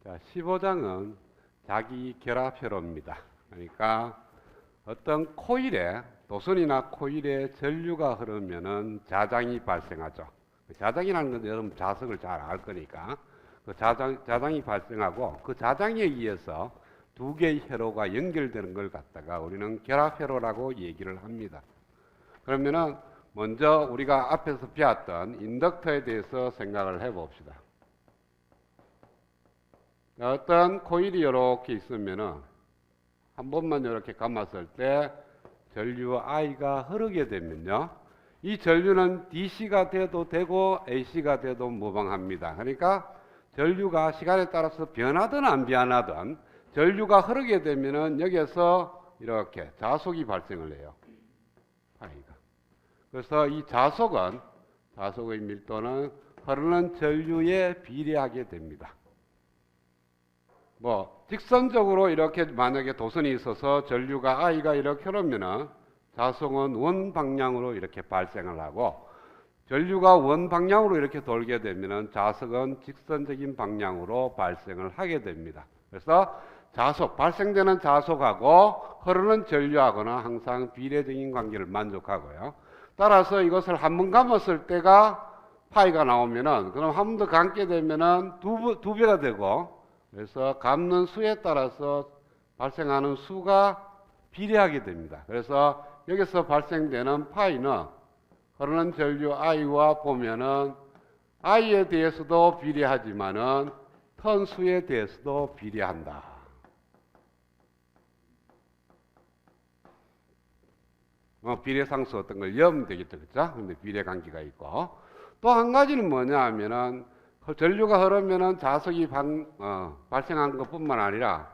자, 15장은 자기 결합회로입니다. 그러니까 어떤 코일에 도선이나 코일에 전류가 흐르면은 자장이 발생하죠. 자장이라는 건 여러분 자석을 잘 알 거니까 그 자장이 발생하고 그 자장에 의해서 두 개의 회로가 연결되는 걸 갖다가 우리는 결합회로라고 얘기를 합니다. 그러면은 먼저 우리가 앞에서 배웠던 인덕터에 대해서 생각을 해봅시다. 어떤 코일이 이렇게 있으면은 한 번만 이렇게 감았을 때 전류 I가 흐르게 되면요, 이 전류는 DC가 돼도 되고 AC가 돼도 무방합니다. 그러니까 전류가 시간에 따라서 변하든 안 변하든 전류가 흐르게 되면은 여기에서 이렇게 자속이 발생을 해요. I가. 그래서 이 자속의 밀도는 흐르는 전류에 비례하게 됩니다. 직선적으로 이렇게 만약에 도선이 있어서 전류가 I가 이렇게 흐르면은 자속은 원 방향으로 이렇게 발생을 하고, 전류가 원 방향으로 이렇게 돌게 되면은 자석은 직선적인 방향으로 발생을 하게 됩니다. 그래서 발생되는 자속하고 흐르는 전류하고는 항상 비례적인 관계를 만족하고요. 따라서 이것을 한 번 감았을 때가 파이가 나오면은, 그럼 한 번 더 감게 되면은 두 배가 되고, 그래서 감는 수에 따라서 발생하는 수가 비례하게 됩니다. 그래서 여기서 발생되는 파이는 흐르는 전류 I와 보면은 I에 대해서도 비례하지만은 턴수에 대해서도 비례한다. 비례상수 어떤 걸 여면 되겠죠, 그렇죠? 근데 비례 관계가 있고, 또 한 가지는 뭐냐 하면은 전류가 흐르면은 자석이 발생한 것뿐만 아니라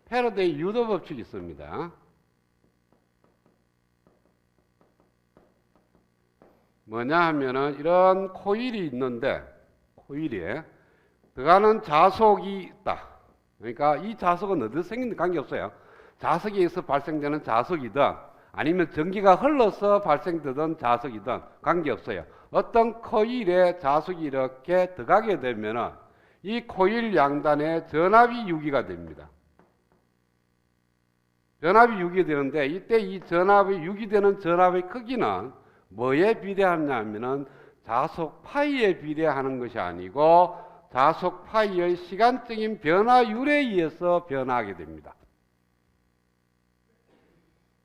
패러데이 유도 법칙이 있습니다. 뭐냐 하면은 이런 코일이 있는데 코일에 들어가는 자석이 있다. 그러니까 이 자석은 어디서 생기는 관계없어요. 자석에 의해서 발생되는 자석이든 아니면 전기가 흘러서 발생되던 자석이든 관계없어요. 어떤 코일에 자석이 이렇게 들어가게 되면은 이 코일 양단에 전압이 유기가 됩니다. 전압이 유기되는데 이때 이 전압이 유기되는 전압의 크기는 뭐에 비례하냐 하면은 자속 파이에 비례하는 것이 아니고 자속 파이의 시간적인 변화율에 의해서 변화하게 됩니다.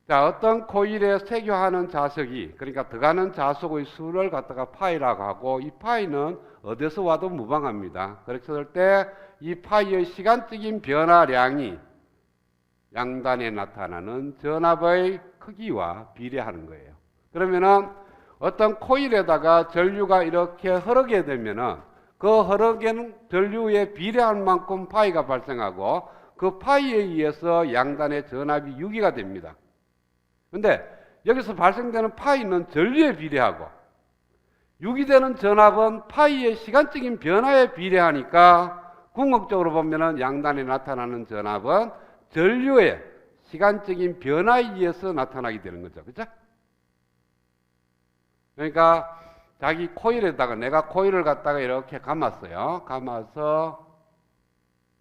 자, 어떤 코일에 세교하는 자석이, 그러니까 들어가는 자석의 수를 갖다가 파이라고 하고, 이 파이는 어디서 와도 무방합니다. 그렇게 할 때 이 파이의 시간적인 변화량이 양단에 나타나는 전압의 크기와 비례하는 거예요. 그러면은 어떤 코일에다가 전류가 이렇게 흐르게 되면은 그 흐르는 전류에 비례할 만큼 파이가 발생하고 그 파이에 의해서 양단의 전압이 유기가 됩니다. 근데 여기서 발생되는 파이는 전류에 비례하고 유기되는 전압은 파이의 시간적인 변화에 비례하니까 궁극적으로 보면은 양단에 나타나는 전압은 전류의 시간적인 변화에 의해서 나타나게 되는 거죠. 그렇죠? 그러니까 자기 코일에다가 내가 코일을 갖다가 이렇게 감았어요. 감아서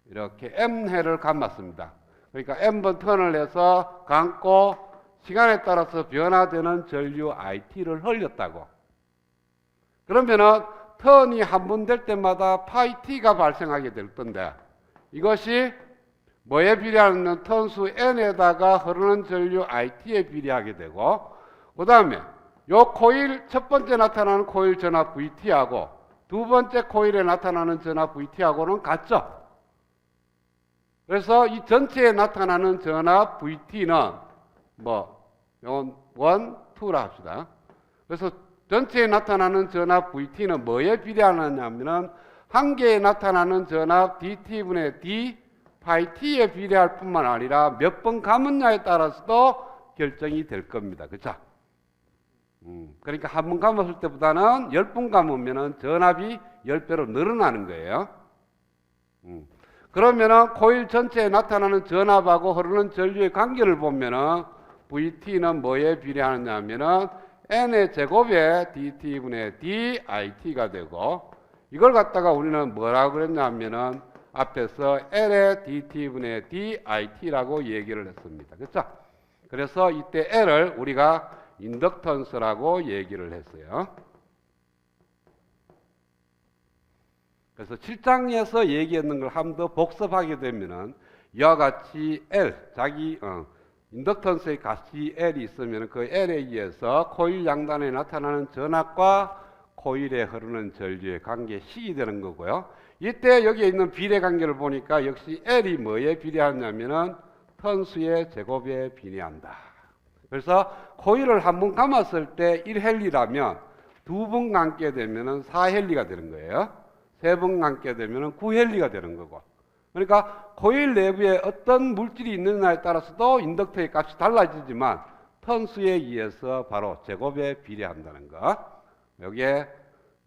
이렇게 M회를 감았습니다. 그러니까 M번 턴을 해서 감고 시간에 따라서 변화되는 전류 IT를 흘렸다고. 그러면은 턴이 한 번 될 때마다 파이 T가 발생하게 될 건데, 이것이 뭐에 비례하는 턴수 N에다가 흐르는 전류 IT에 비례하게 되고, 그 다음에 요 코일 첫 번째 나타나는 코일 전압 VT하고 두 번째 코일에 나타나는 전압 VT하고는 같죠. 그래서 이 전체에 나타나는 전압 VT는 이건 1, 2라 합시다. 그래서 전체에 나타나는 전압 VT는 뭐에 비례하느냐 하면은 한 개에 나타나는 전압 DT분의 D 파이 T에 비례할 뿐만 아니라 몇 번 감느냐에 따라서도 결정이 될 겁니다. 그렇죠? 그러니까 한 번 감았을 때보다는 10번 감으면은 전압이 10배로 늘어나는 거예요. 그러면은 코일 전체에 나타나는 전압하고 흐르는 전류의 관계를 보면은 VT는 뭐에 비례하느냐 하면은 N의 제곱에 DT분의 DIT가 되고, 이걸 갖다가 우리는 뭐라고 그랬냐 하면은 앞에서 L의 dt분의 dit라고 얘기를 했습니다. 그렇죠? 그래서 이때 L을 우리가 인덕턴스라고 얘기를 했어요. 그래서 7장에서 얘기했는 걸 한 번 더 복습하게 되면은 이와 같이 L, 인덕턴스의 값이 L이 있으면 그 L에 의해서 코일 양단에 나타나는 전압과 코일에 흐르는 전류의 관계 C이 되는 거고요. 이때 여기에 있는 비례 관계를 보니까 역시 L이 뭐에 비례하냐면은 턴수의 제곱에 비례한다. 그래서 코일을 한 번 감았을 때 1헨리라면 두 번 감게 되면은 4헨리가 되는 거예요. 세 번 감게 되면은 9헨리가 되는 거고. 그러니까 코일 내부에 어떤 물질이 있느냐에 따라서도 인덕터의 값이 달라지지만 턴수에 의해서 바로 제곱에 비례한다는 거. 이게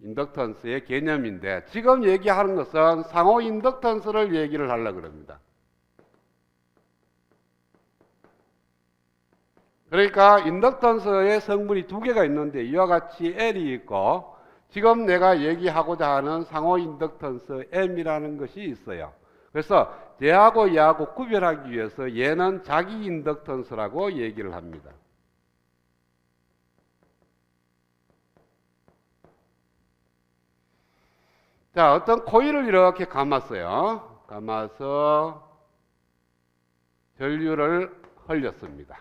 인덕턴스의 개념인데 지금 얘기하는 것은 상호 인덕턴스를 얘기를 하려고 합니다. 그러니까 인덕턴스의 성분이 두 개가 있는데 이와 같이 L이 있고 지금 내가 얘기하고자 하는 상호 인덕턴스 M이라는 것이 있어요. 그래서 얘하고 얘하고 구별하기 위해서 얘는 자기 인덕턴스라고 얘기를 합니다. 자, 어떤 코일을 이렇게 감았어요. 감아서 전류를 흘렸습니다.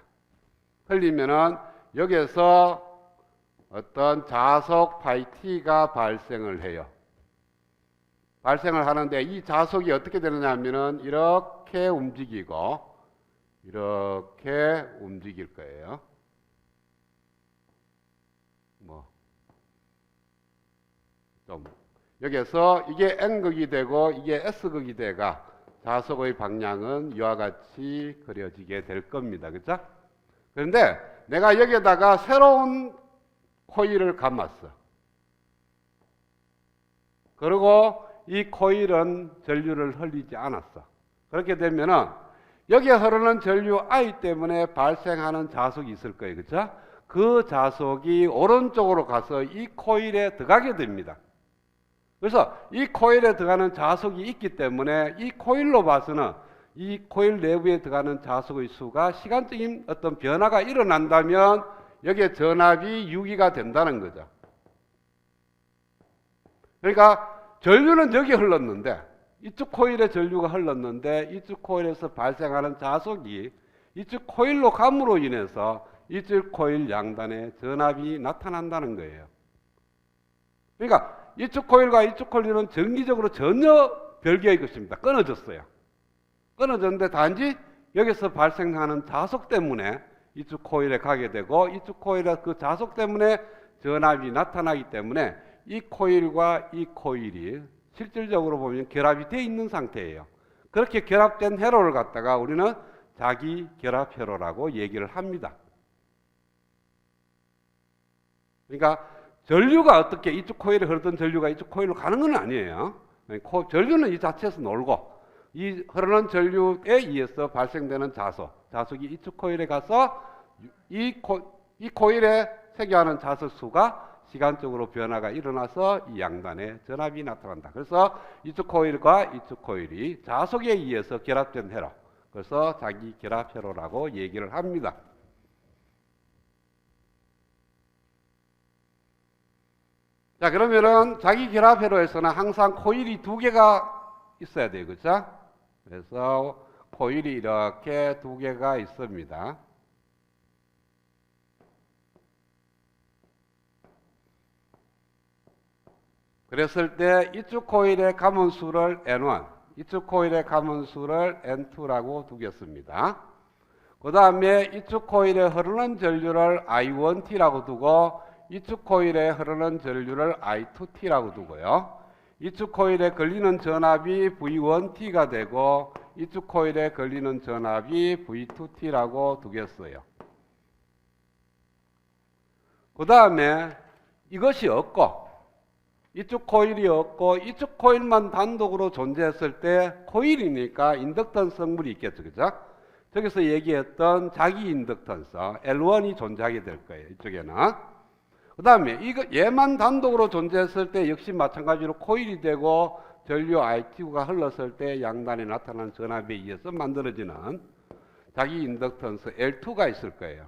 흘리면은 여기에서 어떤 자속 파이 T가 발생을 해요. 발생을 하는데 이 자속이 어떻게 되느냐 하면은 이렇게 움직이고 이렇게 움직일 거예요. 여기에서 이게 N극이 되고 이게 S극이 돼가 자속의 방향은 이와 같이 그려지게 될 겁니다. 그렇죠? 그런데 내가 여기에다가 새로운 코일을 감았어. 그리고 이 코일은 전류를 흘리지 않았어. 그렇게 되면은 여기에 흐르는 전류 I 때문에 발생하는 자속이 있을 거예요. 그렇죠? 그 자속이 오른쪽으로 가서 이 코일에 들어가게 됩니다. 그래서 이 코일에 들어가는 자속이 있기 때문에 이 코일로 봐서는 이 코일 내부에 들어가는 자속의 수가 시간적인 어떤 변화가 일어난다면 여기에 전압이 유기가 된다는 거죠. 그러니까 전류는 여기 흘렀는데 이쪽 코일에 전류가 흘렀는데 이쪽 코일에서 발생하는 자속이 이쪽 코일로 감으로 인해서 이쪽 코일 양단에 전압이 나타난다는 거예요. 그러니까 이쪽 코일과 이쪽 코일은 정기적으로 전혀 별개의 것입니다. 끊어졌어요. 끊어졌는데 단지 여기서 발생하는 자속 때문에 이쪽 코일에 가게 되고 이쪽 코일의 그 자속 때문에 전압이 나타나기 때문에 이 코일과 이 코일이 실질적으로 보면 결합이 되어 있는 상태예요. 그렇게 결합된 회로를 갖다가 우리는 자기 결합 회로라고 얘기를 합니다. 그러니까 전류가 어떻게 이쪽 코일에 흐르던 전류가 이쪽 코일로 가는 건 아니에요. 전류는 이 자체에서 놀고 이 흐르는 전류에 의해서 발생되는 자속이 이쪽 코일에 가서 이 코일에 세교하는 자석 수가 시간적으로 변화가 일어나서 이 양단에 전압이 나타난다. 그래서 이쪽 코일과 이쪽 코일이 자속에 의해서 결합된 회로, 그래서 자기 결합 회로라고 얘기를 합니다. 자, 그러면은 자기 결합 회로에서는 항상 코일이 두 개가 있어야 돼요. 그렇죠? 그래서 코일이 이렇게 두 개가 있습니다. 그랬을 때 이쪽 코일의 감원수를 N1, 이쪽 코일의 감원수를 N2라고 두겠습니다. 그 다음에 이쪽 코일에 흐르는 전류를 I1T라고 두고 이쪽 코일에 흐르는 전류를 I2T라고 두고요. 이쪽 코일에 걸리는 전압이 V1T가 되고 이쪽 코일에 걸리는 전압이 V2T라고 두겠어요. 그 다음에 이것이 없고 이쪽 코일이 없고 이쪽 코일만 단독으로 존재했을 때 코일이니까 인덕턴스 성분이 있겠죠. 그죠? 저기서 얘기했던 자기 인덕턴스 L1이 존재하게 될 거예요. 이쪽에는. 그 다음에 얘만 단독으로 존재했을 때 역시 마찬가지로 코일이 되고 전류 I2가 흘렀을 때 양단에 나타나는 전압에 의해서 만들어지는 자기 인덕턴스 L2가 있을 거예요.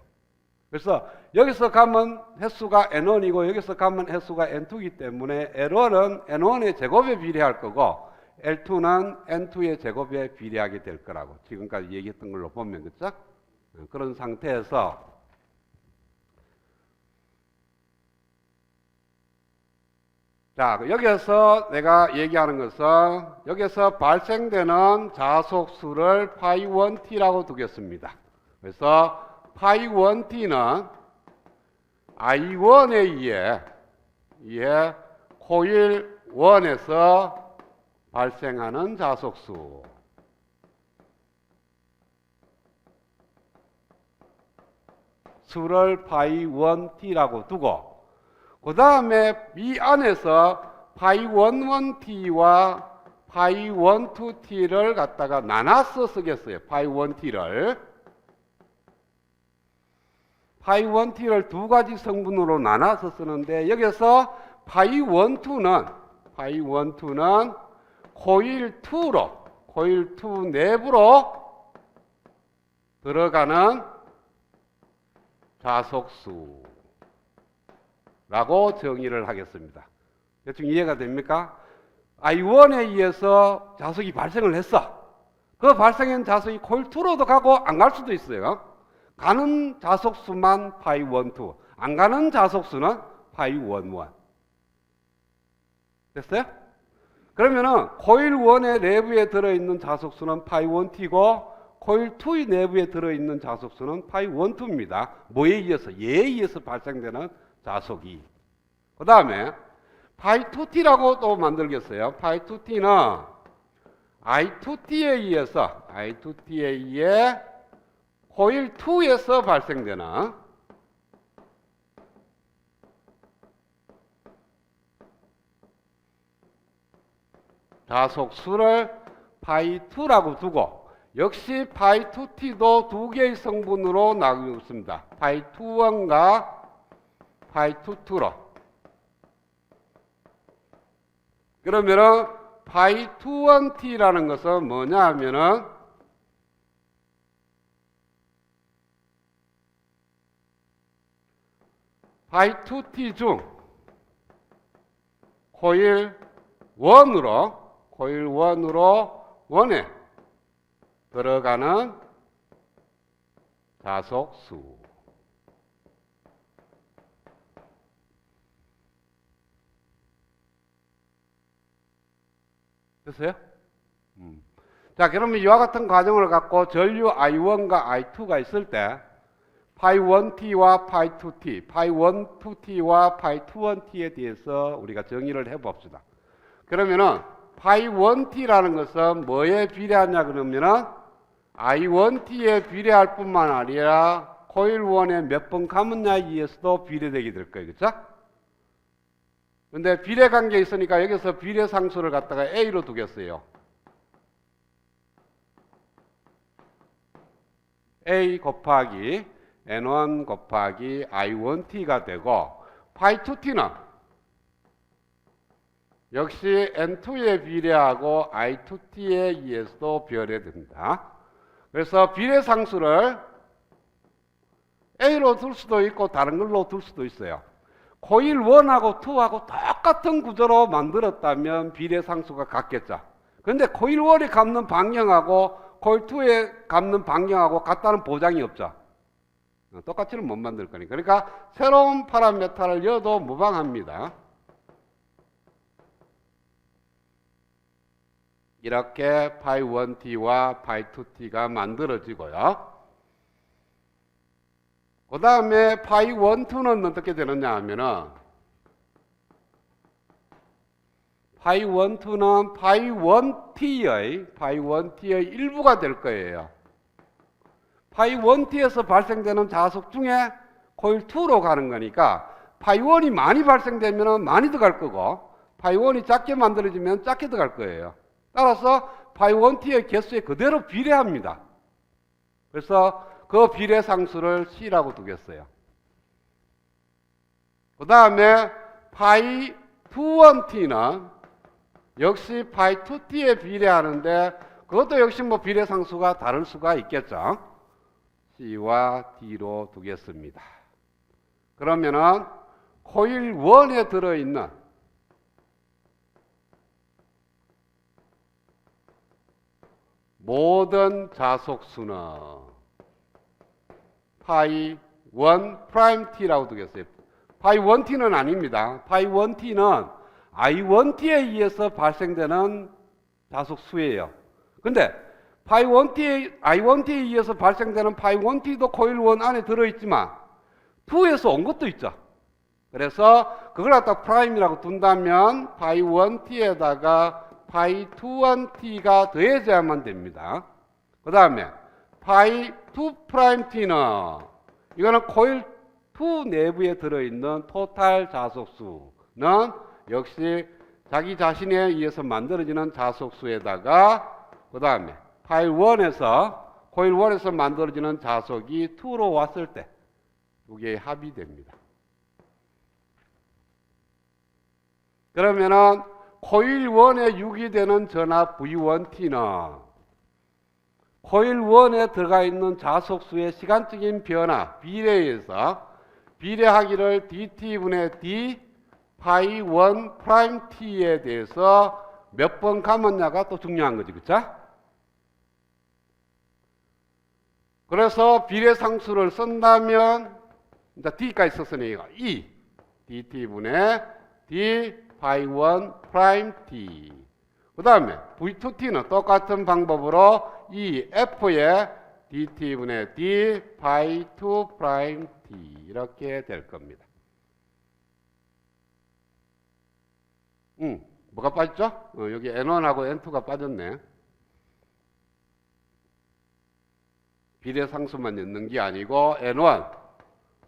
그래서 여기서 가면 횟수가 N1이고 여기서 가면 횟수가 N2이기 때문에 L1은 N1의 제곱에 비례할 거고 L2는 N2의 제곱에 비례하게 될 거라고 지금까지 얘기했던 걸로 보면, 그렇죠? 그런 상태에서 자, 여기에서 내가 얘기하는 것은 여기서 발생되는 자속수를 파이1t라고 두겠습니다. 그래서 파이1t는 I1에 의해 코일 1에서 발생하는 자속수 수를 파이1t라고 두고 그 다음에 이 안에서 파이11t와 파이12t를 갖다가 나눠서 쓰겠어요. 파이1t를 두 가지 성분으로 나눠서 쓰는데 여기서 파이12는 코일 2 내부로 들어가는 자속수 라고 정의를 하겠습니다. 대충 이해가 됩니까? I1에 의해서 자석이 발생을 했어. 그 발생한 자석이 코일 2로도 가고 안 갈 수도 있어요. 가는 자속수만 파이12, 안 가는 자속수는 파이11. 됐어요? 그러면은 코일 1의 내부에 들어있는 자속수는 파이1t고 코일 2의 내부에 들어있는 자속수는 파이12입니다. 뭐에 의해서? 얘에 의해서 발생되는 자속이. 그 다음에 파이2t라고 또 만들겠어요. 파이2t는 I2t에 의해 코일 2에서 발생되는 자속수를 파이2라고 두고 역시 파이2t도 두 개의 성분으로 나누고 있습니다. 파이21과 파이22로. 그러면은 파이21t라는 것은 뭐냐 하면은 파이2t 중 코일 1으로 1에 들어가는 자속수. 됐어요? 자, 그러면 이와 같은 과정을 갖고 전류 I1과 I2가 있을 때 파이1t와 파이2t, 파이12t와 파이21t에 대해서 우리가 정의를 해봅시다. 그러면은 파이1t라는 것은 뭐에 비례하냐 그러면은 I1t에 비례할 뿐만 아니라 코일 1에 몇 번 감느냐에 의해서도 비례되게 될 거예요. 그렇죠? 근데 비례 관계에 있으니까 여기서 비례 상수를 갖다가 A로 두겠어요. A 곱하기 N1 곱하기 I1t가 되고 파이2t는 역시 N2에 비례하고 I2t에 의해서도 비례됩니다. 그래서 비례 상수를 A로 둘 수도 있고 다른 걸로 둘 수도 있어요. 코일 1하고 2하고 똑같은 구조로 만들었다면 비례 상수가 같겠죠. 그런데 코일 1이 감는 방향하고 코일 2에 감는 방향하고 같다는 보장이 없죠. 똑같이는 못 만들 거니까. 그러니까 새로운 파라메타를 넣어도 무방합니다. 이렇게 파이1t와 파이2t가 만들어지고요. 그 다음에 파이12는 어떻게 되느냐 하면은 파이12는 파이1t의 일부가 될 거예요. 파이1t에서 발생되는 자속 중에 코일 2로 가는 거니까 파이1이 많이 발생되면 많이 들어갈 거고 파이1이 작게 만들어지면 작게 들어갈 거예요. 따라서 파이1t의 개수에 그대로 비례합니다. 그래서 그 비례 상수를 C라고 두겠어요. 그 다음에 파이21t는 역시 파이 2t에 비례하는데 그것도 역시 뭐 비례상수가 다를 수가 있겠죠. C와 D로 두겠습니다. 그러면은 코일 1에 들어있는 모든 자속수는 파이 1 프라임 t라고 두겠어요. 파이 1t는 아닙니다. 파이 1t는 I1t에 의해서 발생되는 자속수예요. 근데 파이 1t, I1t에 의해서 발생되는 파이 1t도 코일 1 안에 들어있지만 2에서 온 것도 있죠. 그래서 그걸 갖다 프라임이라고 둔다면 파이 1t에다가 파이 2t가 더해져야만 됩니다. 그 다음에 파이 2 프라임 t는 이거는 코일 2 내부에 들어있는 토탈 자속수는 역시 자기 자신에 의해서 만들어지는 자속수에다가 그 다음에 파일 1에서 코일 1에서 만들어지는 자속이 2로 왔을 때 두 개의 합이 됩니다. 그러면은 코일 1에 유기되는 전압 V1T는 코일 1에 들어가 있는 자속수의 시간적인 변화 비례에서 비례하기를 dt분의 d 파이 1 프라임 t에 대해서 몇 번 감았냐가 또 중요한 거지, 그쵸? 그래서 비례상수를 쓴다면 이제 d까지 썼으니까 e dt분의 d 파이 1 프라임 t. 그 다음에 v2t는 똑같은 방법으로 e f의 dt분의 d 파이 2 프라임 t 이렇게 될 겁니다. 뭐가 빠졌죠? 여기 N1하고 N2가 빠졌네. 비례상수만 넣는 게 아니고 N1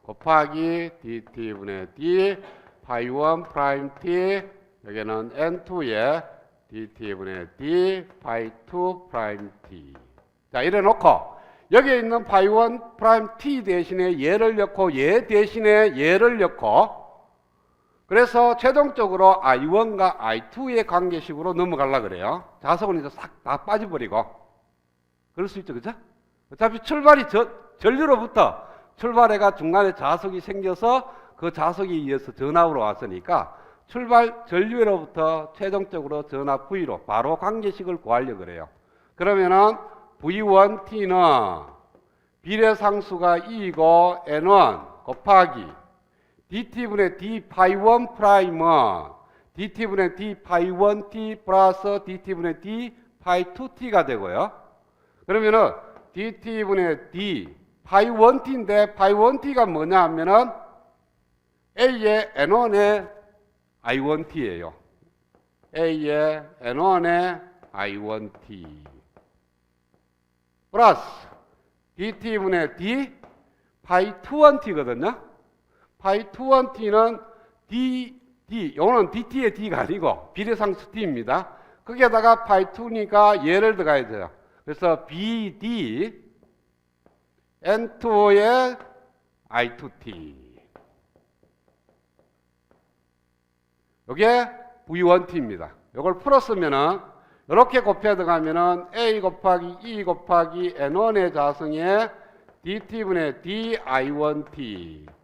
곱하기 dt분의 d 파이 1 프라임 t 여기는 N2의 dt분의 d 파이 2 프라임 t. 자, 이래 놓고 여기에 있는 파이 1 프라임 t 대신에 얘를 넣고 얘 대신에 얘를 넣고 그래서 최종적으로 I1과 I2의 관계식으로 넘어가려고 그래요. 자석은 이제 싹 다 빠져버리고. 그럴 수 있죠, 그죠? 어차피 출발이 전류로부터 출발해가 중간에 자석이 생겨서 그 자석에 의해서 전압으로 왔으니까 출발 전류로부터 최종적으로 전압 V로 바로 관계식을 구하려고 그래요. 그러면은 V1T는 비례상수가 E이고 N1 곱하기 dt분의 d 파이 1 프라임은 dt분의 d 파이 1t 플러스 dt분의 d 파이 2t가 되고요. 그러면은 dt분의 d 파이 1t인데 파이 1t가 뭐냐 하면은 A의 N1의 I1t예요. A의 N1의 I1t 플러스 dt분의 d 파이 2t거든요. 파이 2t는 d, 이거는 dt의 d가 아니고 비례상수 d입니다. 거기에다가 파이 2니까 얘를 들어가야 돼요. 그래서 bd n2의 i2t 이게 v1t입니다. 이걸 풀었으면은 이렇게 곱해 들어가면은 a 곱하기 e 곱하기 n1의 자성에 dt분의 d i1t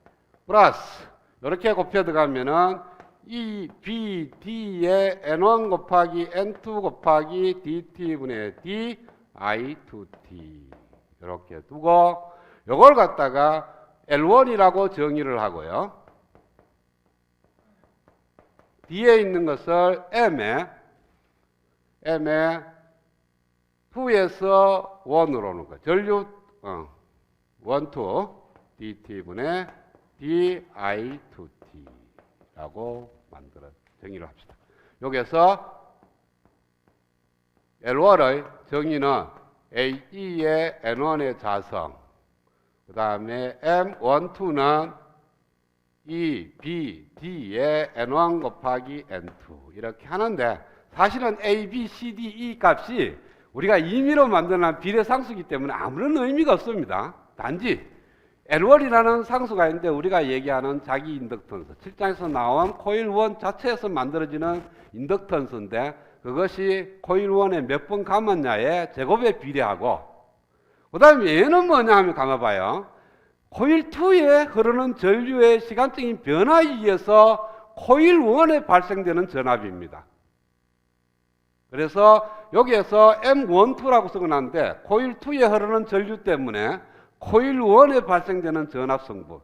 플러스 이렇게 곱해 들어가면은 이 b d의 n1 곱하기 n2 곱하기 dt분의 d i2t 이렇게 두고 이걸 갖다가 L1이라고 정의를 하고요. D에 있는 것을 M에 2에서 1으로 오는 거예요. 전류 1, 2 dt분의 di2t라고 만들어 정의를 합시다. 여기서 L1의 정의는 AE의 N1의 자성, 그 다음에 M1, 2는 E, B, D의 N1 곱하기 N2 이렇게 하는데 사실은 A, B, C, D, E 값이 우리가 임의로 만드는 비례상수이기 때문에 아무런 의미가 없습니다. 단지 N1이라는 상수가 있는데 우리가 얘기하는 자기 인덕턴스 7장에서 나온 코일 1 자체에서 만들어지는 인덕턴스인데 그것이 코일 1에 몇 번 감았냐의 제곱에 비례하고, 그 다음에 얘는 뭐냐 하면 감아봐요. 코일 2에 흐르는 전류의 시간적인 변화에 의해서 코일 1에 발생되는 전압입니다. 그래서 여기에서 M12라고 적어놨는데 코일 2에 흐르는 전류 때문에 코일 1에 발생되는 전압 성분.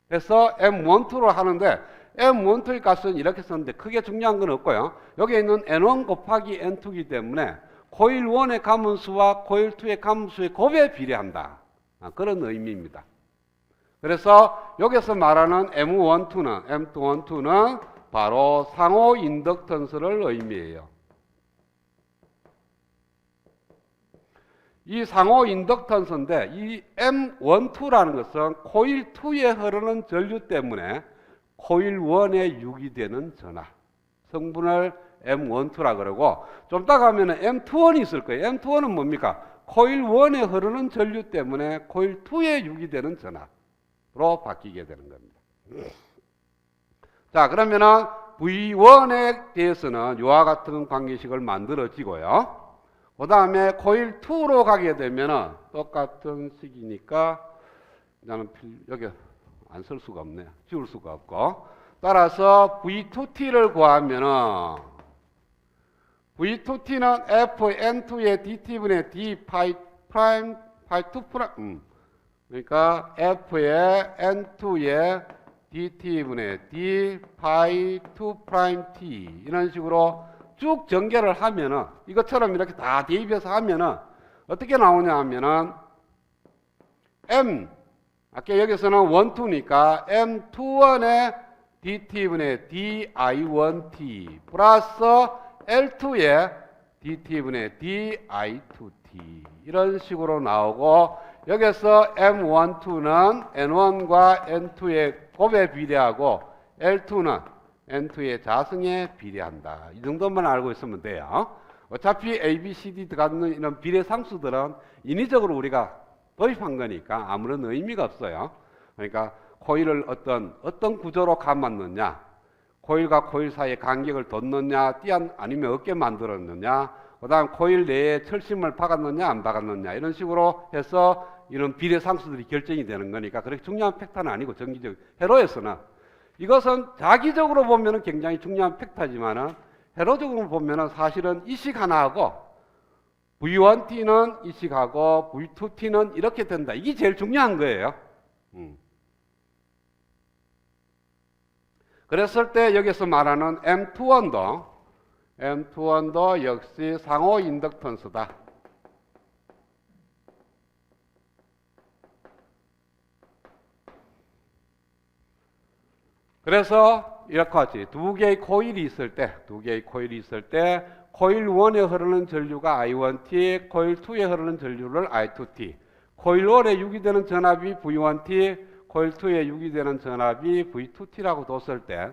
그래서 M12로 하는데 M12의 값은 이렇게 썼는데 크게 중요한 건 없고요. 여기에 있는 N1 곱하기 N2이기 때문에 코일 1의 가문수와 코일 2의 가문수의 곱에 비례한다. 그런 의미입니다. 그래서 여기서 말하는 M12는 바로 상호 인덕턴스를 의미해요. 이 상호 인덕턴스인데 이 M12라는 것은 코일 2에 흐르는 전류 때문에 코일 1에 유기되는 전압 성분을 M12라 그러고, 좀 이따가 하면은 M21이 있을 거예요. M21은 뭡니까? 코일 1에 흐르는 전류 때문에 코일 2에 유기되는 전압으로 바뀌게 되는 겁니다. 자, 그러면은 V1에 대해서는 이와 같은 관계식을 만들어지고요. 그 다음에 코일 2로 가게 되면은 똑같은 식이니까 나는 여기 안 쓸 수가 없네요. 지울 수가 없고, 따라서 V2t를 구하면은 V2t는 Fn2의 dt분의 d 파이 프라임 파이 2 프라임 그러니까 F의 n2의 dt분의 d 파이 2 프라임 t 이런 식으로 쭉 전개를 하면은 이것처럼 이렇게 다 대입해서 하면은 어떻게 나오냐 하면은 m 아까 여기서는 1, 2니까 m21의 dt분의 di1t 플러스 L2의 dt분의 di2t 이런 식으로 나오고, 여기서 M12는 N1과 N2의 곱에 비례하고 L2는 N2의 자승에 비례한다. 이 정도만 알고 있으면 돼요. 어차피 A, B, C, D 들어가는 이런 비례 상수들은 인위적으로 우리가 도입한 거니까 아무런 의미가 없어요. 그러니까 코일을 어떤 구조로 감았느냐, 코일과 코일 사이에 간격을 뒀느냐, 아니면 어깨 만들었느냐, 그 다음 코일 내에 철심을 박았느냐 안 박았느냐 이런 식으로 해서 이런 비례 상수들이 결정이 되는 거니까 그렇게 중요한 팩터는 아니고, 정기적 회로에서는 이것은 자기적으로 보면 굉장히 중요한 팩터지만은 회로적으로 보면 사실은 이식 하나하고 V1t는 이식하고 V2t는 이렇게 된다. 이게 제일 중요한 거예요. 그랬을 때 여기서 말하는 M21도 역시 상호 인덕턴스다. 그래서 이렇게 하지. 두 개의 코일이 있을 때 코일 1에 흐르는 전류가 I1T, 코일 2에 흐르는 전류를 I2T, 코일 1에 유기되는 전압이 V1T, 코일 2에 유기되는 전압이 V2T라고 뒀을 때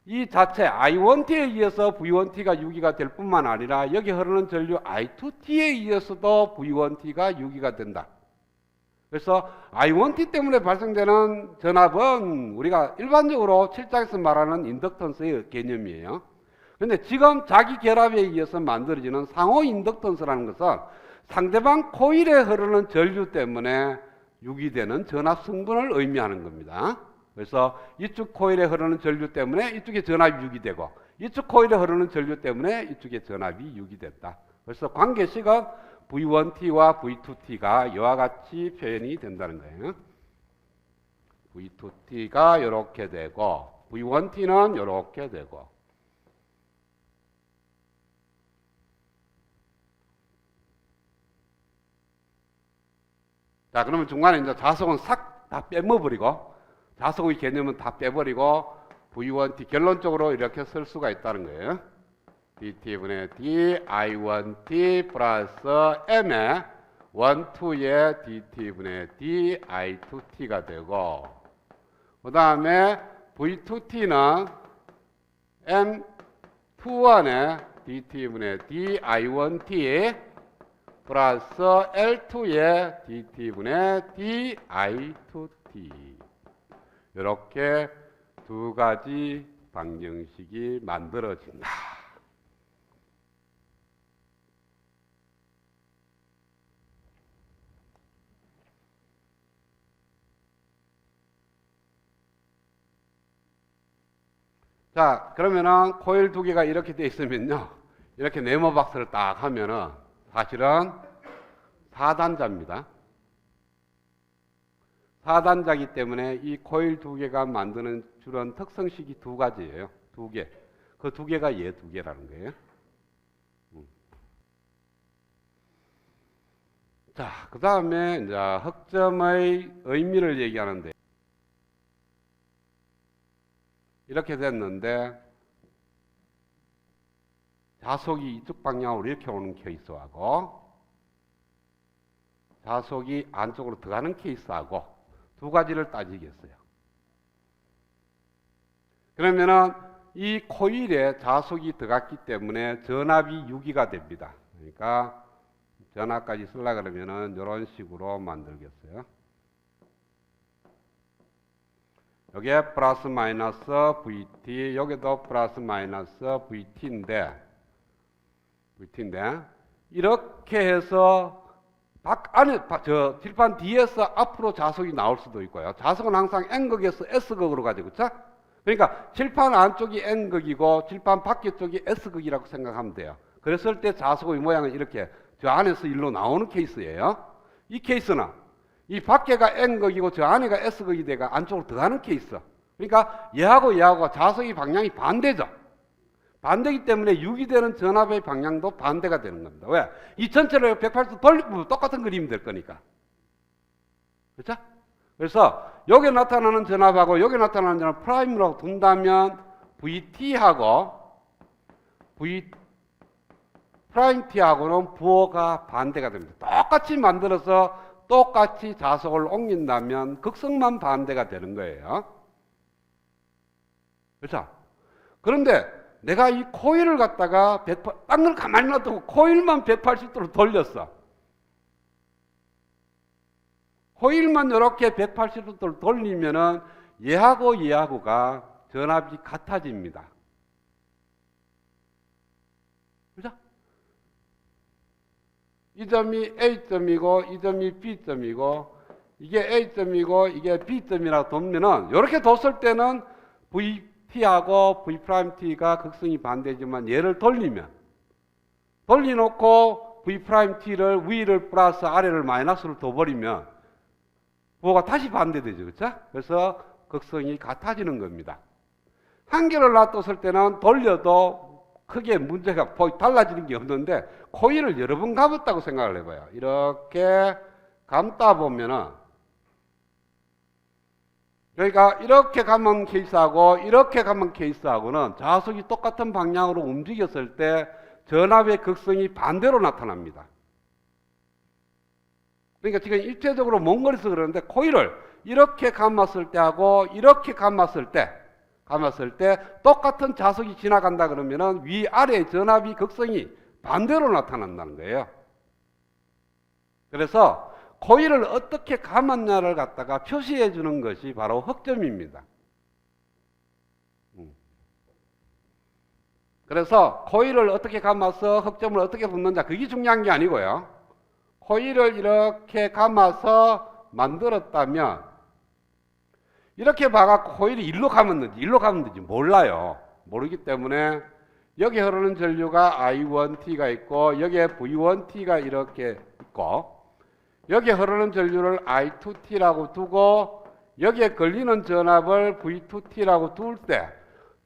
이 자체 I1T에 의해서 V1T가 유기가 될 뿐만 아니라 여기 흐르는 전류 I2T에 의해서도 V1T가 유기가 된다. 그래서 I1T 때문에 발생되는 전압은 우리가 일반적으로 실장에서 말하는 인덕턴스의 개념이에요. 그런데 지금 자기 결합에 의해서 만들어지는 상호 인덕턴스라는 것은 상대방 코일에 흐르는 전류 때문에 유기되는 전압 성분을 의미하는 겁니다. 그래서 이쪽 코일에 흐르는 전류 때문에 이쪽에 전압이 유기되고, 이쪽 코일에 흐르는 전류 때문에 이쪽에 전압이 유기됐다. 그래서 관계식은 V1T와 V2T가 이와 같이 표현이 된다는 거예요. V2T가 이렇게 되고 V1T는 이렇게 되고. 자, 그러면 중간에 이제 자석은 싹 다 빼먹어버리고, 자석의 개념은 다 빼버리고 V1T 결론적으로 이렇게 쓸 수가 있다는 거예요. dt분의 d I1t 플러스 m의 1, 2의 dt분의 d I2t가 되고, 그 다음에 V2t는 M21의 dt분의 d I1t 플러스 L2의 dt분의 d I2t 이렇게 두 가지 방정식이 만들어진다. 자, 그러면은 코일 두 개가 이렇게 돼 있으면요. 이렇게 네모 박스를 딱 하면은 사실은 4단자입니다. 4단자이기 때문에 이 코일 두 개가 만드는 주는 특성식이 두 가지예요. 두 개. 그 두 개가 얘 두 개라는 거예요. 자, 그 다음에 이제 흑점의 의미를 얘기하는데 이렇게 됐는데 자속이 이쪽 방향으로 이렇게 오는 케이스하고 자속이 안쪽으로 들어가는 케이스하고 두 가지를 따지겠어요. 그러면은 이 코일에 자속이 들어갔기 때문에 전압이 유기가 됩니다. 그러니까 전압까지 쓰려고 그러면은 이런 식으로 만들겠어요. 여기에 플러스 마이너스 VT, 여기도 플러스 마이너스 VT인데 이렇게 해서 저 칠판 뒤에서 앞으로 자속이 나올 수도 있고요. 자속은 항상 N극에서 S극으로 가죠. 그렇죠? 그러니까 칠판 안쪽이 N극이고 칠판 밖에 쪽이 S극이라고 생각하면 돼요. 그랬을 때 자속의 모양은 이렇게 저 안에서 일로 나오는 케이스예요. 이 케이스는 이 밖에가 N극이고 저 안에가 S극이 돼가 안쪽으로 들어가는 케이스. 그러니까 얘하고 자속의 방향이 반대죠. 반대이기 때문에 유기되는 전압의 방향도 반대가 되는 겁니다. 왜? 이 전체를 180도 돌리면 똑같은 그림이 될 거니까. 그렇죠? 그래서 여기 나타나는 전압하고 여기 나타나는 전압 프라임으로 둔다면 VT하고 프라임 T하고는 부호가 반대가 됩니다. 똑같이 만들어서 똑같이 자속을 옮긴다면 극성만 반대가 되는 거예요. 그렇죠? 그런데 내가 이 코일을 갖다가 딴 걸 가만히 놔두고 코일만 180도로 돌렸어. 코일만 이렇게 180도로 돌리면은 얘하고가 전압이 같아집니다. 그죠? 이 점이 A점이고 이 점이 B점이고 이게 A점이고 이게 B점이라고 뒀면은 이렇게 뒀을 때는 VT하고 V'T가 극성이 반대지만 얘를 돌려놓고 V'T를 위를 플러스 아래를 마이너스로 둬버리면 부호가 다시 반대되죠. 그렇죠? 그래서 극성이 같아지는 겁니다. 한 개를 놔뒀을 때는 돌려도 크게 문제가 달라지는 게 없는데 코일을 여러 번 감았다고 생각을 해봐요. 이렇게 감다 보면은 그러니까 이렇게 감은 케이스하고 이렇게 감은 케이스하고는 자속이 똑같은 방향으로 움직였을 때 전압의 극성이 반대로 나타납니다. 그러니까 지금 입체적으로 먼 거리에서 그러는데 코일을 이렇게 감았을 때하고 이렇게 감았을 때 똑같은 자속이 지나간다 그러면은 위아래 전압이 극성이 반대로 나타난다는 거예요. 그래서 코일을 어떻게 감았냐를 갖다가 표시해 주는 것이 바로 흑점입니다. 그래서 코일을 어떻게 감아서 흑점을 어떻게 붙는자 그게 중요한 게 아니고요. 코일을 이렇게 감아서 만들었다면 이렇게 봐갖고 코일이 일로 감았는지 몰라요. 모르기 때문에 여기 흐르는 전류가 I1T가 있고 여기에 V1T가 이렇게 있고 여기 흐르는 전류를 I2T라고 두고 여기에 걸리는 전압을 V2T라고 둘 때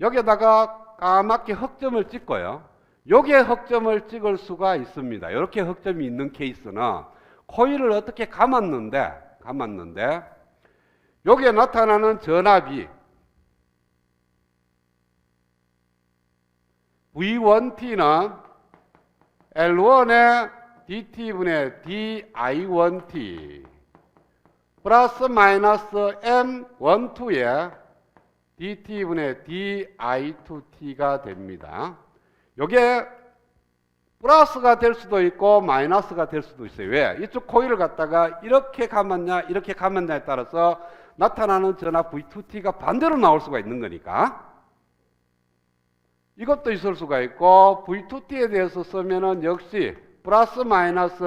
여기에다가 까맣게 흑점을 찍고요. 여기에 흑점을 찍을 수가 있습니다. 이렇게 흑점이 있는 케이스는 코일을 어떻게 감았는데 여기에 나타나는 전압이 V1T는 L1의 DT분의 DI1T 플러스 마이너스 M12의 DT분의 DI2T가 됩니다. 이게 플러스가 될 수도 있고 마이너스가 될 수도 있어요. 왜? 이쪽 코일을 갖다가 이렇게 감았냐 이렇게 감았냐에 따라서 나타나는 전압 V2T가 반대로 나올 수가 있는 거니까 이것도 있을 수가 있고 V2T에 대해서 쓰면은 역시 플러스 마이너스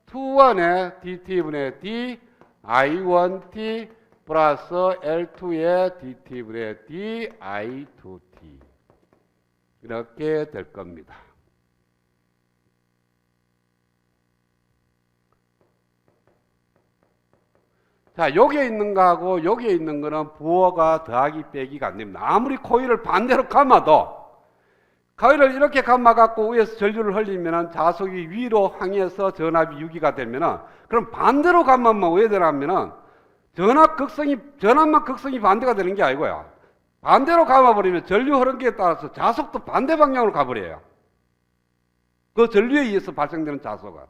M21의 DT분의 D I1T 플러스 L2의 dt분의 di2t 이렇게 될 겁니다. 자, 여기에 있는 거하고 여기에 있는 거는 부호가 더하기 빼기가 안 됩니다. 아무리 코일을 반대로 감아도 코일을 이렇게 감아갖고 위에서 전류를 흘리면 자석이 위로 항해해서 전압이 유기가 되면은 그럼 반대로 감으면 왜 되냐면은 전압만 극성이 반대가 되는 게 아니고요. 반대로 감아버리면 전류 흐름기에 따라서 자석도 반대 방향으로 가버려요. 그 전류에 의해서 발생되는 자석은.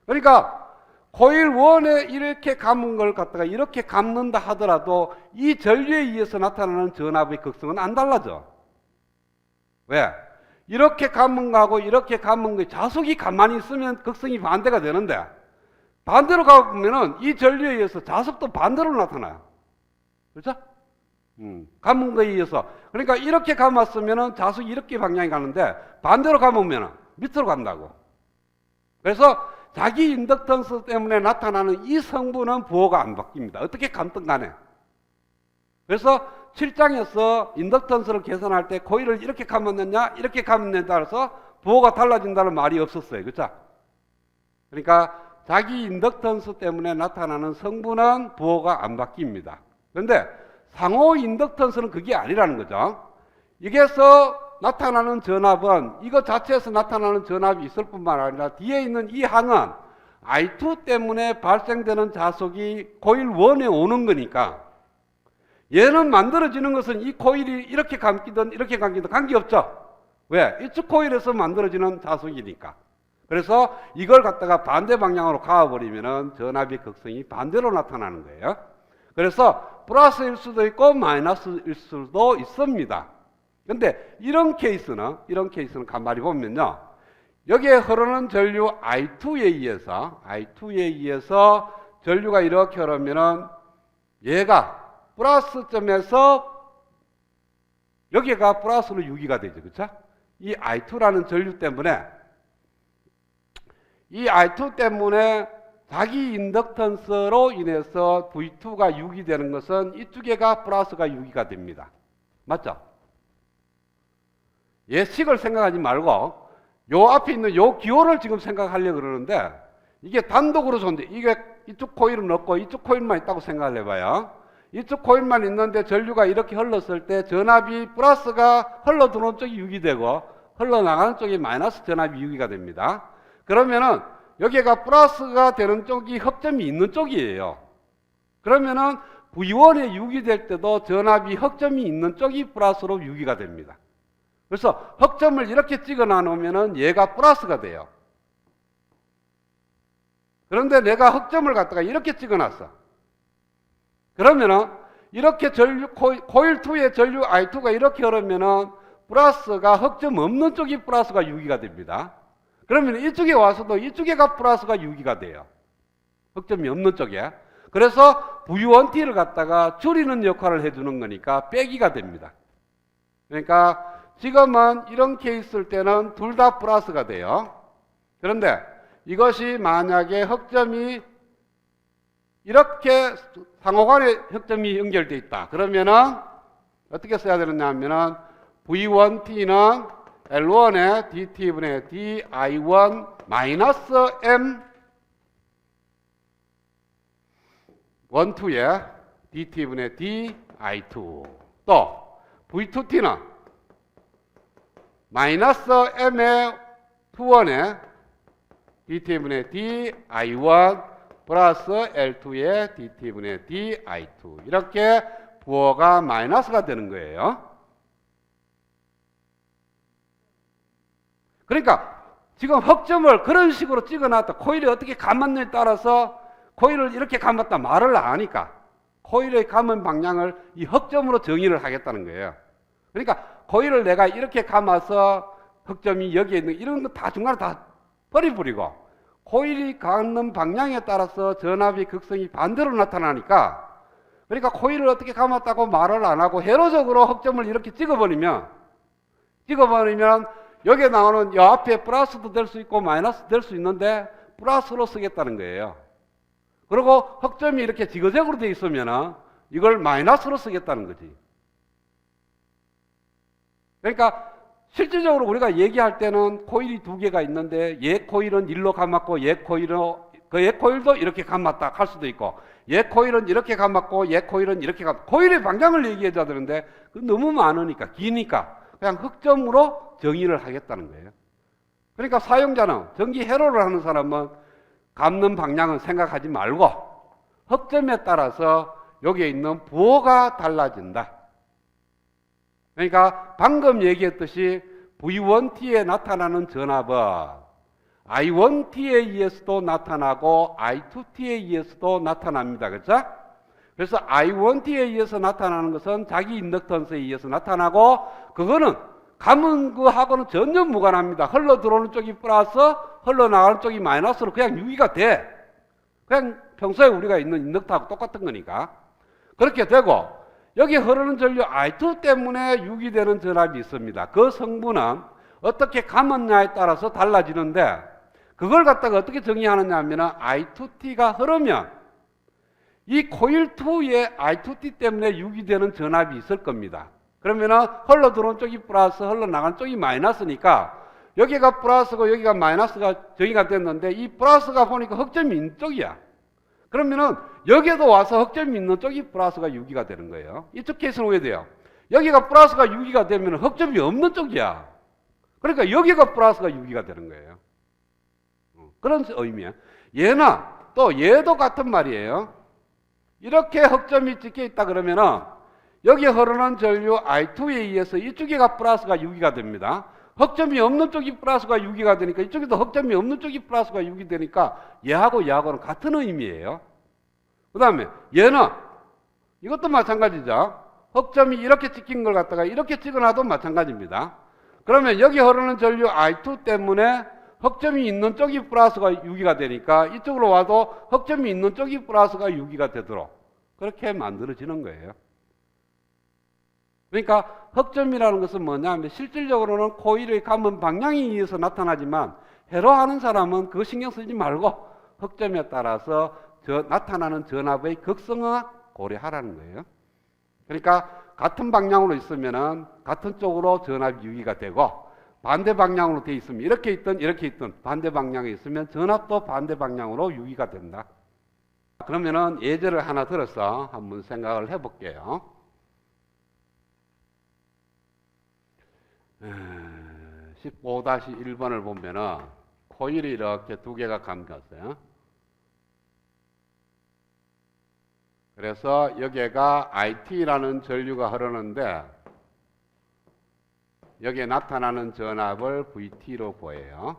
그러니까 코일 1에 이렇게 감은 걸 갖다가 이렇게 감는다 하더라도 이 전류에 의해서 나타나는 전압의 극성은 안 달라져. 왜? 이렇게 감은 거하고 이렇게 감은 거 자석이 가만히 있으면 극성이 반대가 되는데 반대로 가보면은 이 전류에 의해서 자석도 반대로 나타나요. 그렇죠? 감은 거에 의해서. 그러니까 이렇게 감았으면은 자석이 이렇게 방향이 가는데 반대로 감으면은 밑으로 간다고. 그래서 자기 인덕턴스 때문에 나타나는 이 성분은 부호가 안 바뀝니다. 어떻게 감든 간에. 그래서 7장에서 인덕턴스를 계산할 때 코일을 이렇게 감았느냐 이렇게 감느냐에 따라서 부호가 달라진다는 말이 없었어요. 그렇죠? 그러니까 자기 인덕턴스 때문에 나타나는 성분은 부호가 안 바뀝니다. 그런데 상호 인덕턴스는 그게 아니라는 거죠. 여기에서 나타나는 전압은 이거 자체에서 나타나는 전압이 있을 뿐만 아니라 뒤에 있는 이 항은 I2 때문에 발생되는 자석이 코일 1에 오는 거니까 얘는 만들어지는 것은 이 코일이 이렇게 감기든 이렇게 감기든 관계없죠. 왜? 이쪽 코일에서 만들어지는 자석이니까. 그래서 이걸 갖다가 반대 방향으로 가버리면은 전압의 극성이 반대로 나타나는 거예요. 그래서 플러스일 수도 있고 마이너스일 수도 있습니다. 근데 이런 케이스는 가만히 보면요. 여기에 흐르는 전류 I2에 의해서 전류가 이렇게 흐르면은 얘가 플러스점에서 여기가 플러스로 유기가 되죠. 그렇죠? 이 I2라는 전류 때문에 자기 인덕턴스로 인해서 V2가 유기되는 것은 이쪽에가 플러스가 유기가 됩니다. 맞죠? 예식을 생각하지 말고 요 앞에 있는 요 기호를 지금 생각하려고 그러는데 이게 단독으로 존재. 이게 이쪽 코일은 없고 이쪽 코일만 있다고 생각을 해봐요. 이쪽 코일만 있는데 전류가 이렇게 흘렀을 때 전압이 플러스가 흘러 들어오는 쪽이 유기되고 흘러나가는 쪽이 마이너스 전압이 유기가 됩니다. 그러면은 여기가 플러스가 되는 쪽이 흑점이 있는 쪽이에요. 그러면은 V1에 유기될 때도 전압이 흑점이 있는 쪽이 플러스로 유기가 됩니다. 그래서 흑점을 이렇게 찍어 놔놓으면은 얘가 플러스가 돼요. 그런데 내가 흑점을 갖다가 이렇게 찍어 놨어. 그러면은 이렇게 코일 2의 전류 I2가 이렇게 흐르면은 플러스가 흑점 없는 쪽이 플러스가 유기가 됩니다. 그러면 이쪽에 와서도 이쪽에가 플러스가 유기가 돼요. 흑점이 없는 쪽에. 그래서 V1T를 갖다가 줄이는 역할을 해주는 거니까 빼기가 됩니다. 그러니까 지금은 이런 케이스일 때는 둘 다 플러스가 돼요. 그런데 이것이 만약에 흑점이 이렇게 상호간에 흑점이 연결되어 있다. 그러면은 어떻게 써야 되느냐 하면은 V1T는 L1의 dt분의 di1 마이너스 m 1,2의 dt분의 di2 또 V2T는 마이너스 m의 2원의 dt분의 di1 플러스 L2의 dt분의 di2 이렇게 부호가 마이너스가 되는 거예요. 그러니까 지금 흑점을 그런 식으로 찍어놨다. 코일이 어떻게 감았느냐에 따라서 코일을 이렇게 감았다 말을 안 하니까 코일의 감은 방향을 이 흑점으로 정의를 하겠다는 거예요. 그러니까 코일을 내가 이렇게 감아서 흑점이 여기에 있는 이런 거 다 중간에 다 버리고 코일이 감는 방향에 따라서 전압의 극성이 반대로 나타나니까 그러니까 코일을 어떻게 감았다고 말을 안 하고 회로적으로 흑점을 이렇게 찍어버리면 여기에 나오는 이 앞에 플러스도 될 수 있고 마이너스 될 수 있는데 플러스로 쓰겠다는 거예요. 그리고 흑점이 이렇게 지그재그로 되어 있으면 이걸 마이너스로 쓰겠다는 거지. 그러니까 실질적으로 우리가 얘기할 때는 코일이 두 개가 있는데 얘 코일은 1로 감았고 얘 코일도 이렇게 감았다 할 수도 있고 얘 코일은 이렇게 감았고 얘 코일은 이렇게 감았다. 코일의 방향을 얘기해 줘야 되는데 너무 많으니까 기니까 그냥 흑점으로 정의를 하겠다는 거예요. 그러니까 사용자는 전기 회로를 하는 사람은 감는 방향은 생각하지 말고 흑점에 따라서 여기에 있는 부호가 달라진다. 그러니까 방금 얘기했듯이 V1T에 나타나는 전압은 I1T에 의해서도 나타나고 I2T에 의해서도 나타납니다. 그렇죠? 그래서 I1T에 의해서 나타나는 것은 자기 인덕턴스에 의해서 나타나고 그거는 감은 거하고는 전혀 무관합니다. 흘러 들어오는 쪽이 플러스 흘러나가는 쪽이 마이너스로 그냥 유기가 돼. 그냥 평소에 우리가 있는 인덕터하고 똑같은 거니까. 그렇게 되고 여기 흐르는 전류 I2 때문에 유기되는 전압이 있습니다. 그 성분은 어떻게 감았냐에 따라서 달라지는데 그걸 갖다가 어떻게 정의하느냐 하면 I2T가 흐르면 이 코일 2에 I2T 때문에 유기되는 전압이 있을 겁니다. 그러면은 흘러 들어온 쪽이 플러스 흘러나가는 쪽이 마이너스니까 여기가 플러스고 여기가 마이너스가 정의가 됐는데 이 플러스가 보니까 흑점이 있는 쪽이야. 그러면은 여기에도 와서 흑점이 있는 쪽이 플러스가 유기가 되는 거예요. 이쪽 케이스는 왜 돼요? 여기가 플러스가 유기가 되면 흑점이 없는 쪽이야. 그러니까 여기가 플러스가 유기가 되는 거예요. 그런 의미야. 얘나 또 얘도 같은 말이에요. 이렇게 흑점이 찍혀 있다 그러면은 여기 흐르는 전류 I2에 의해서 이쪽에가 플러스가 유기가 됩니다. 흑점이 없는 쪽이 플러스가 유기가 되니까 이쪽에도 흑점이 없는 쪽이 플러스가 유기되니까 얘하고 얘하고는 같은 의미예요. 그 다음에 얘는 이것도 마찬가지죠. 흑점이 이렇게 찍힌 걸 갖다가 이렇게 찍어놔도 마찬가지입니다. 그러면 여기 흐르는 전류 I2 때문에 흑점이 있는 쪽이 플러스가 유기가 되니까 이쪽으로 와도 흑점이 있는 쪽이 플러스가 유기가 되도록 그렇게 만들어지는 거예요. 그러니까 흑점이라는 것은 뭐냐 하면 실질적으로는 코일의 감은 방향에 의해서 나타나지만 회로하는 사람은 그거 신경 쓰지 말고 흑점에 따라서 나타나는 전압의 극성을 고려하라는 거예요. 그러니까 같은 방향으로 있으면은 같은 쪽으로 전압이 유기가 되고 반대 방향으로 돼 있으면 이렇게 있든 반대 방향에 있으면 전압도 반대 방향으로 유기가 된다. 그러면은 예제를 하나 들어서 한번 생각을 해볼게요. 15-1번을 보면은 코일이 이렇게 두 개가 감겼어요. 그래서 여기가 IT라는 전류가 흐르는데 여기에 나타나는 전압을 VT로 보여요.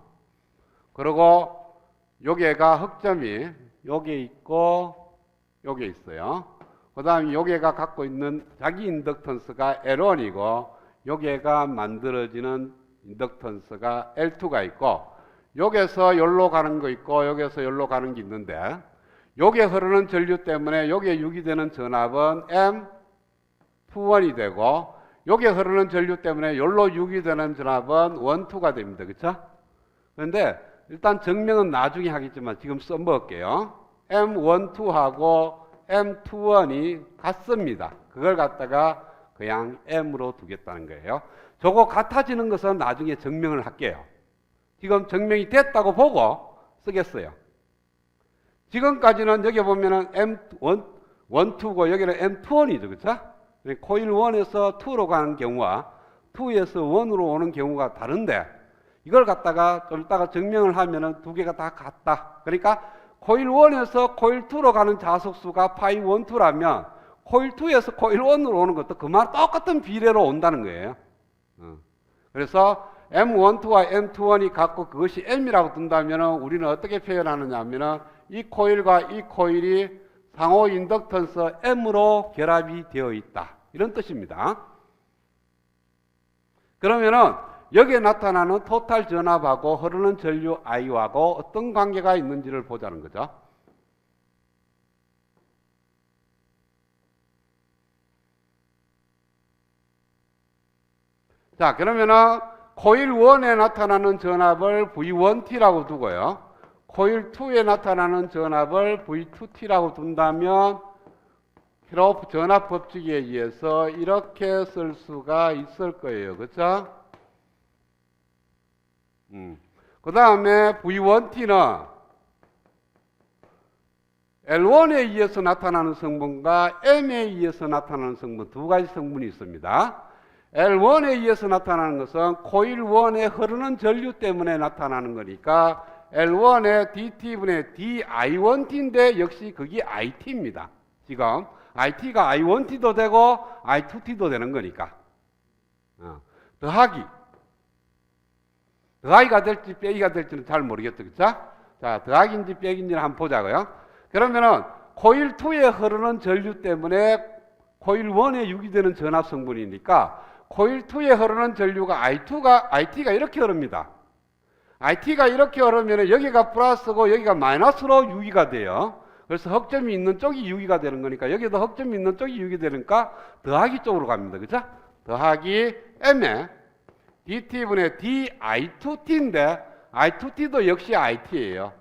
그리고 여기가 흑점이 여기 있고 여기 있어요. 그 다음에 여기가 갖고 있는 자기 인덕턴스가 L1이고 여기가 만들어지는 인덕턴스가 L2가 있고 여기서 여기로 가는 거 있고 여기서 여기로 가는 게 있는데 여기에 흐르는 전류 때문에 여기에 유기되는 전압은 M21이 되고 여기에 흐르는 전류 때문에 여기로 유기되는 전압은 1, 2가 됩니다. 그렇죠? 그런데 일단 증명은 나중에 하겠지만 지금 써먹을게요. M12 하고 M21이 같습니다. 그걸 갖다가 그냥 M으로 두겠다는 거예요. 저거 같아지는 것은 나중에 증명을 할게요. 지금 증명이 됐다고 보고 쓰겠어요. 지금까지는 여기 보면은 M1, 2고 여기는 M21이죠. 그렇죠? 코일 1에서 2로 가는 경우와 2에서 1으로 오는 경우가 다른데 이걸 갖다가 좀 이따가 증명을 하면은 두 개가 다 같다. 그러니까 코일 1에서 코일 2로 가는 자석수가 파이 1, 2라면 코일 2에서 코일 1으로 오는 것도 그만 똑같은 비례로 온다는 거예요. 그래서 M12와 M21이 같고 그것이 M이라고 둔다면 우리는 어떻게 표현하느냐 하면 이 코일과 이 코일이 상호 인덕턴스 M으로 결합이 되어 있다. 이런 뜻입니다. 그러면은 여기에 나타나는 토탈 전압하고 흐르는 전류 I하고 어떤 관계가 있는지를 보자는 거죠. 자, 그러면은 코일 1에 나타나는 전압을 V1T라고 두고요. 코일 2에 나타나는 전압을 V2T라고 둔다면 키로프 전압 법칙에 의해서 이렇게 쓸 수가 있을 거예요. 그렇죠? 그 다음에 V1T는 L1에 의해서 나타나는 성분과 M에 의해서 나타나는 성분 두 가지 성분이 있습니다. L1에 의해서 나타나는 것은 코일 1에 흐르는 전류 때문에 나타나는 거니까 L1의 DT분의 DI1T인데 역시 그게 IT입니다. 지금 IT가 I1T도 되고 I2T도 되는 거니까 더하기가 될지 빼기가 될지는 잘 모르겠죠. 그쵸? 자, 더하기인지 빼기인지를 한번 보자고요. 그러면은 코일 2에 흐르는 전류 때문에 코일 1에 유기되는 전압 성분이니까 코일 2에 흐르는 전류가 IT가 이렇게 흐릅니다. IT가 이렇게 흐르면 여기가 플러스고 여기가 마이너스로 유기가 돼요. 그래서 흑점이 있는 쪽이 유기가 되는 거니까 여기도 흑점이 있는 쪽이 유기되니까 더하기 쪽으로 갑니다. 그죠? 더하기 M에 DT분의 DI2T인데 I2T도 역시 IT예요.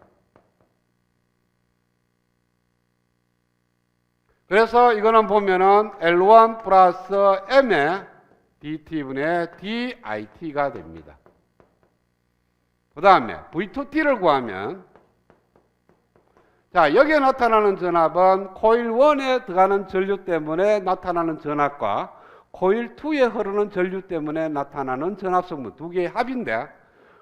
그래서 이거는 보면은 L1 플러스 M의 DT분의 DIT가 됩니다. 그 다음에 V2T를 구하면 자, 여기에 나타나는 전압은 코일 1에 들어가는 전류 때문에 나타나는 전압과 코일 2에 흐르는 전류 때문에 나타나는 전압 성분 두 개의 합인데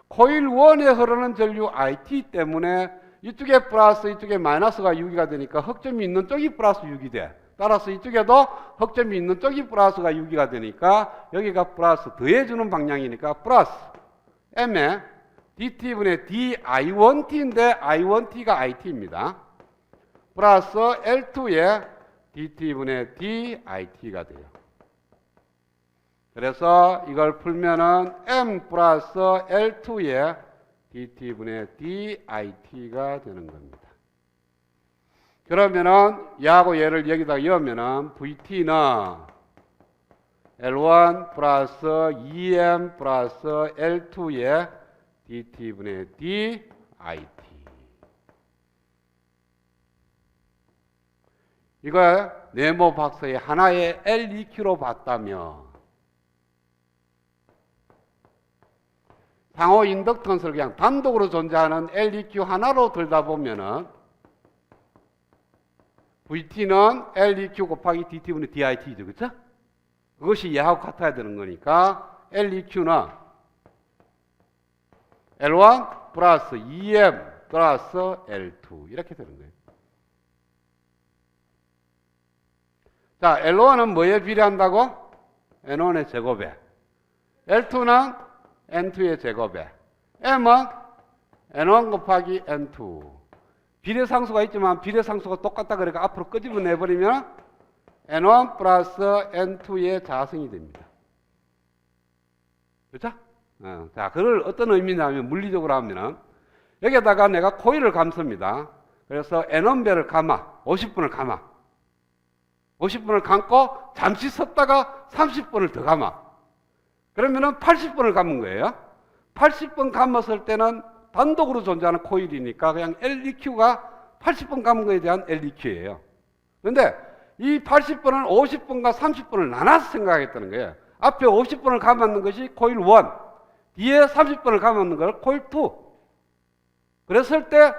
코일 1에 흐르는 전류 IT 때문에 이쪽에 플러스 이쪽에 마이너스가 유기가 되니까 흑점이 있는 쪽이 플러스 유기 돼. 따라서 이쪽에도 흑점이 있는 쪽이 플러스가 유기가 되니까 여기가 플러스 더해주는 방향이니까 플러스 M에 DT분의 DI1T인데 I1T가 IT입니다. 플러스 L2에 DT분의 DIT가 돼요. 그래서 이걸 풀면은 M 플러스 L2에 DT분의 DIT가 되는 겁니다. 그러면은 얘하고 얘를 여기다 넣으면은 VT는 L1 플러스 2M 플러스 L2에 DT분의 DIT. 이걸 네모 박스의 하나의 LEQ로 봤다면 상호 인덕턴스를 그냥 단독으로 존재하는 LEQ 하나로 들다 보면은 VT는 LEQ 곱하기 DT분의 DIT죠. 그렇죠? 그것이 얘하고 같아야 되는 거니까 LEQ는 L1 플러스 2M 플러스 L2 이렇게 되는 거예요. 자, L1은 뭐에 비례한다고? N1의 제곱에. L2는 N2의 제곱에. M은 N1 곱하기 N2. 비례상수가 있지만 비례상수가 똑같다 그러니까 앞으로 끄집어내버리면 N1 플러스 N2의 자승이 됩니다. 그렇죠? 자, 그걸 어떤 의미냐면 물리적으로 하면은 여기에다가 내가 코일을 감습니다. 그래서 N1배를 감아 50분을 감아 50분을 감고 잠시 섰다가 30분을 더 감아 그러면은 80분을 감은 거예요. 80분 감았을 때는 단독으로 존재하는 코일이니까 그냥 LEQ가 80분 감은 거에 대한 LEQ예요. 그런데 이 80분은 50분과 30분을 나눠서 생각하겠다는 거예요. 앞에 50분을 감았는 것이 코일 1, 뒤에 30분을 감았는 걸 코일 2. 그랬을 때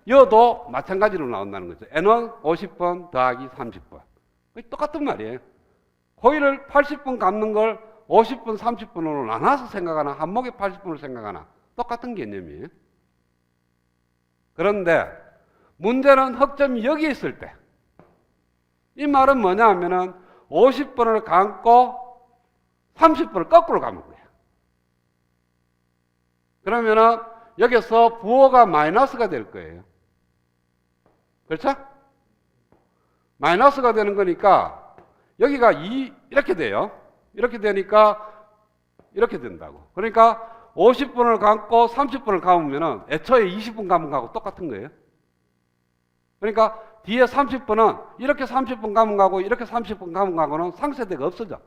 여도 마찬가지로 나온다는 거죠. N은 50분 더하기 30분. 똑같은 말이에요. 코일을 80분 감는 걸 50분, 30분으로 나눠서 생각하나 한목에 80분을 생각하나 똑같은 개념이에요. 그런데 문제는 흑점이 여기 있을 때 이 말은 뭐냐 하면은 50분을 감고 30분을 거꾸로 감은 거예요. 그러면은 여기서 부호가 마이너스가 될 거예요. 그렇죠? 마이너스가 되는 거니까 여기가 이렇게 돼요. 이렇게 되니까 이렇게 된다고. 그러니까 50분을 감고 30분을 감으면은 애초에 20분 감은 거하고 똑같은 거예요. 그러니까 뒤에 30분은 이렇게 30분 감은 거하고 이렇게 30분 감은 거하고는 상쇄대가 없어져.